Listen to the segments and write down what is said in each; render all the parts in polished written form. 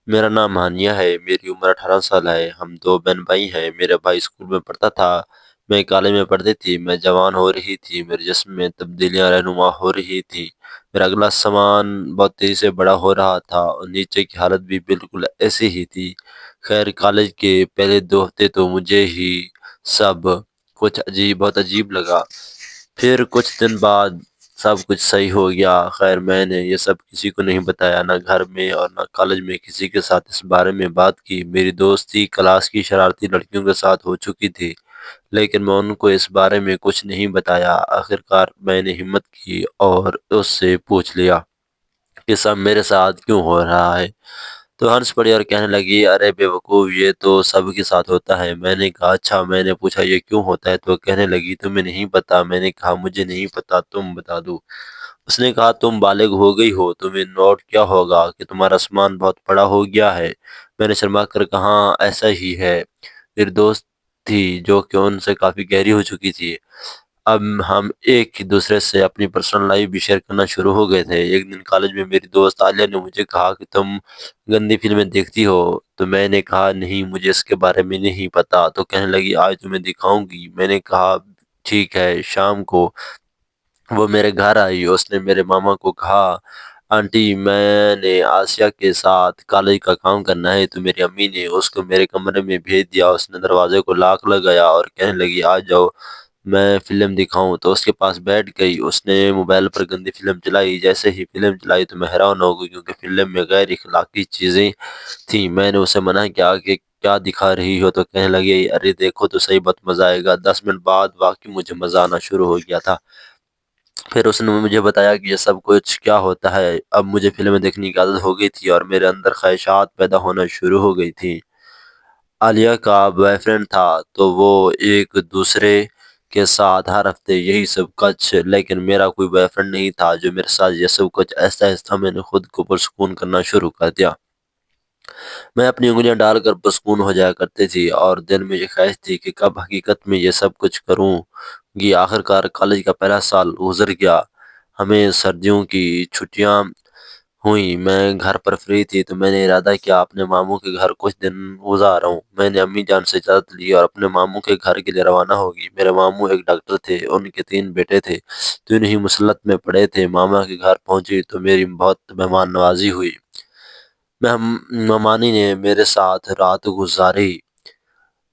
میرا نام ہانیہ ہے، میری عمر 18 سال ہے، ہم دو بہن بھائی ہیں۔ میرا بھائی اسکول میں پڑھتا تھا، میں کالج میں پڑھتی تھی۔ میں جوان ہو رہی تھی، میرے جسم میں تبدیلیاں رہنما ہو رہی تھی۔ میرا اگلا سامان بہت تیزی سے بڑا ہو رہا تھا اور نیچے کی حالت بھی بالکل ایسی ہی تھی۔ خیر، کالج کے پہلے 2 ہفتے تو مجھے ہی سب کچھ بہت عجیب لگا۔ پھر کچھ دن بعد سب کچھ صحیح ہو گیا۔ خیر، میں نے یہ سب کسی کو نہیں بتایا، نہ گھر میں اور نہ کالج میں کسی کے ساتھ اس بارے میں بات کی۔ میری دوستی کلاس کی شرارتی لڑکیوں کے ساتھ ہو چکی تھی، لیکن میں ان کو اس بارے میں کچھ نہیں بتایا۔ آخرکار میں نے ہمت کی اور اس سے پوچھ لیا کہ سب میرے ساتھ کیوں ہو رہا ہے؟ تو ہنس پڑی اور کہنے لگی، ارے بے وقوف، یہ تو سب کے ساتھ ہوتا ہے۔ میں نے کہا اچھا۔ میں نے پوچھا یہ کیوں ہوتا ہے؟ تو کہنے لگی تمہیں نہیں پتا؟ میں نے کہا مجھے نہیں پتا، تم بتا دو۔ اس نے کہا تم بالغ ہو گئی ہو، تمہیں نوٹ کیا ہوگا کہ تمہارا سامان بہت بڑا ہو گیا ہے؟ میں نے شرما کر کہا ایسا ہی ہے۔ میری دوست تھی جو کہ ان سے کافی گہری ہو چکی تھی، اب ہم ایک دوسرے سے اپنی پرسنل لائف بھی شیئر کرنا شروع ہو گئے تھے۔ ایک دن کالج میں میری دوست عالیہ نے مجھے کہا کہ تم گندی فلمیں دیکھتی ہو؟ تو میں نے کہا نہیں، مجھے اس کے بارے میں نہیں پتا۔ تو کہنے لگی آج تمہیں دکھاؤں گی۔ میں نے کہا ٹھیک ہے۔ شام کو وہ میرے گھر آئی۔ اس نے میرے ماما کو کہا آنٹی، میں نے آسیہ کے ساتھ کالج کا کام کرنا ہے۔ تو میری امی نے اس کو میرے کمرے میں بھیج دیا۔ اس نے دروازے کو لاک لگایا اور کہنے لگی آ جاؤ میں فلم دکھاؤں۔ تو اس کے پاس بیٹھ گئی۔ اس نے موبائل پر گندی فلم چلائی۔ جیسے ہی فلم چلائی تو میں حیران ہو گئی، کیونکہ فلم میں غیر اخلاقی چیزیں تھیں۔ میں نے اسے منع کیا کہ کیا دکھا رہی ہو؟ تو کہنے لگی ارے دیکھو تو صحیح، بہت مزہ آئے گا۔ 10 منٹ بعد واقعی مجھے مزہ آنا شروع ہو گیا تھا۔ پھر اس نے مجھے بتایا کہ یہ سب کچھ کیا ہوتا ہے۔ اب مجھے فلمیں دیکھنے کی عادت ہو گئی تھی اور میرے اندر خواہشات پیدا ہونا شروع ہو گئی تھی۔ عالیہ کا بوائے فرینڈ تھا تو وہ ایک دوسرے کے ساتھ ہر ہفتے یہی سب کچھ، لیکن میرا کوئی بوائے فرینڈ نہیں تھا جو میرے ساتھ یہ سب کچھ۔ آہستہ آہستہ میں نے خود کو پرسکون کرنا شروع کر دیا۔ میں اپنی انگلیاں ڈال کر پرسکون ہو جایا کرتی تھی اور دل میں یہ خواہش تھی کہ کب حقیقت میں یہ سب کچھ کروں گی۔ آخرکار کالج کا پہلا سال گزر گیا۔ ہمیں سردیوں کی چھٹیاں ہوئیں۔ میں گھر پر فری تھی تو میں نے ارادہ کیا اپنے ماموں کے گھر کچھ دن گزاروں۔ میں نے امی جان سے اجازت لی اور اپنے ماموں کے گھر کے لیے روانہ ہو گئی۔ میرے ماموں ایک ڈاکٹر تھے، ان کے 3 بیٹے تھے، تینوں ہی مسلط میں پڑے تھے۔ ماما کے گھر پہنچی تو میری بہت مہمان نوازی ہوئی۔ ممانی نے میرے ساتھ رات گزاری،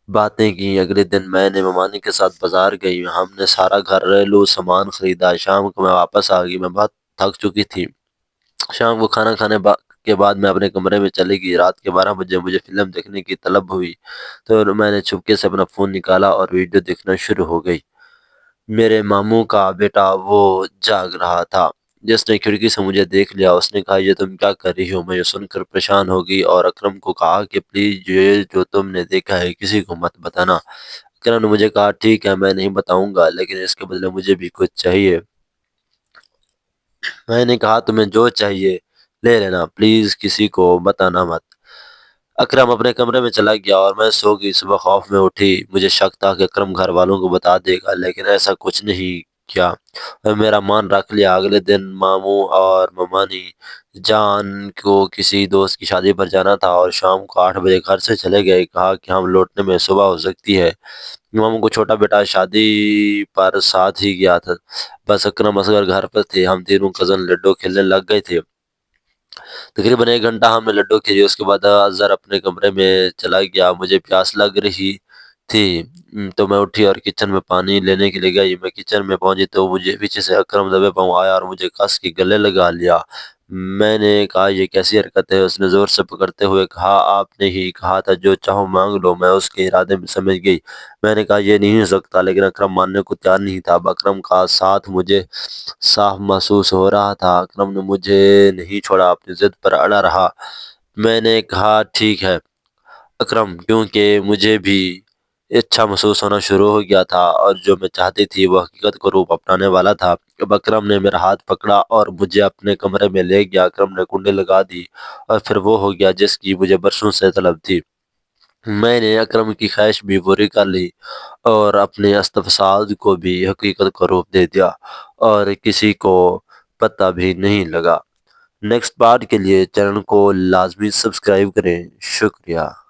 باتیں کی۔ اگلے دن میں نے ممانی کے ساتھ بازار گئی، ہم نے سارا گھریلو سامان خریدا۔ شام کو میں واپس آ گئی، میں بہت تھک چکی تھی۔ شام کو کھانا کھانے کے بعد میں اپنے کمرے میں چلی گئی۔ رات کے 12 بجے مجھے فلم دیکھنے کی طلب ہوئی تو میں نے چھپکے سے اپنا فون نکالا اور ویڈیو دیکھنا شروع ہو گئی۔ میرے ماموں کا بیٹا وہ جاگ رہا تھا، جس نے کھڑکی سے مجھے دیکھ لیا۔ اس نے کہا یہ تم کیا کر رہی ہو؟ میں یہ سن کر پریشان ہو گئی اور اکرم کو کہا کہ پلیز یہ جو تم نے دیکھا ہے کسی کو مت بتانا۔ اکرم نے مجھے کہا ٹھیک ہے، میں نہیں بتاؤں گا، لیکن اس کے بدلے مجھے بھی کچھ چاہیے۔ میں نے کہا تمہیں جو چاہیے لے لینا، پلیز کسی کو بتانا مت۔ اکرم اپنے کمرے میں چلا گیا اور میں سو گئی۔ صبح خوف میں اٹھی، مجھے شک تھا کہ اکرم گھر والوں کو بتا دے گا، لیکن ایسا کچھ نہیں کیا اور میرا مان رکھ لیا۔ اگلے دن ماموں اور ممانی جان کو کسی دوست کی شادی پر جانا تھا اور شام کو 8 بجے گھر سے چلے گئے۔ کہا کہ ہم لوٹنے میں صبح ہو سکتی ہے۔ ماموں کو چھوٹا بیٹا شادی پر ساتھ ہی گیا تھا، بس اکرم اصغر گھر پر تھے۔ ہم تینوں کزن لڈو کھیلنے لگ گئے تھے۔ تقریباً 1 گھنٹہ ہم نے لڈو کھیلی، اس کے بعد اظہر اپنے کمرے میں چلا گیا۔ مجھے پیاس لگ رہی تھی تو میں اٹھی اور کچن میں پانی لینے کے لیے گئی۔ میں کچن میں پہنچی تو مجھے پیچھے سے اکرم دبے پاؤں آیا اور مجھے کس کے گلے لگا لیا۔ میں نے کہا یہ کیسی حرکت ہے؟ اس نے زور سے پکڑتے ہوئے کہا آپ نے ہی کہا تھا جو چاہو مانگ لو۔ میں اس کے ارادے میں سمجھ گئی۔ میں نے کہا یہ نہیں ہو سکتا، لیکن اکرم ماننے کو تیار نہیں تھا۔ اب اکرم کا ساتھ مجھے صاف محسوس ہو رہا تھا۔ اکرم نے مجھے نہیں چھوڑا، اپنی ضد پر اڑا رہا۔ میں نے کہا ٹھیک ہے اکرم، کیونکہ مجھے بھی اچھا محسوس ہونا شروع ہو گیا تھا اور جو میں چاہتی تھی وہ حقیقت کو روپ اپنانے والا تھا۔ اب اکرم نے میرا ہاتھ پکڑا اور مجھے اپنے کمرے میں لے گیا۔ اکرم نے کنڈی لگا دی اور پھر وہ ہو گیا جس کی مجھے برسوں سے طلب تھی۔ میں نے اکرم کی خواہش بھی پوری کر لی اور اپنے استفساد کو بھی حقیقت کا روپ دے دیا اور کسی کو پتہ بھی نہیں لگا۔ نیکسٹ پارٹ کے لیے چینل کو لازمی سبسکرائب کریں۔ شکریہ۔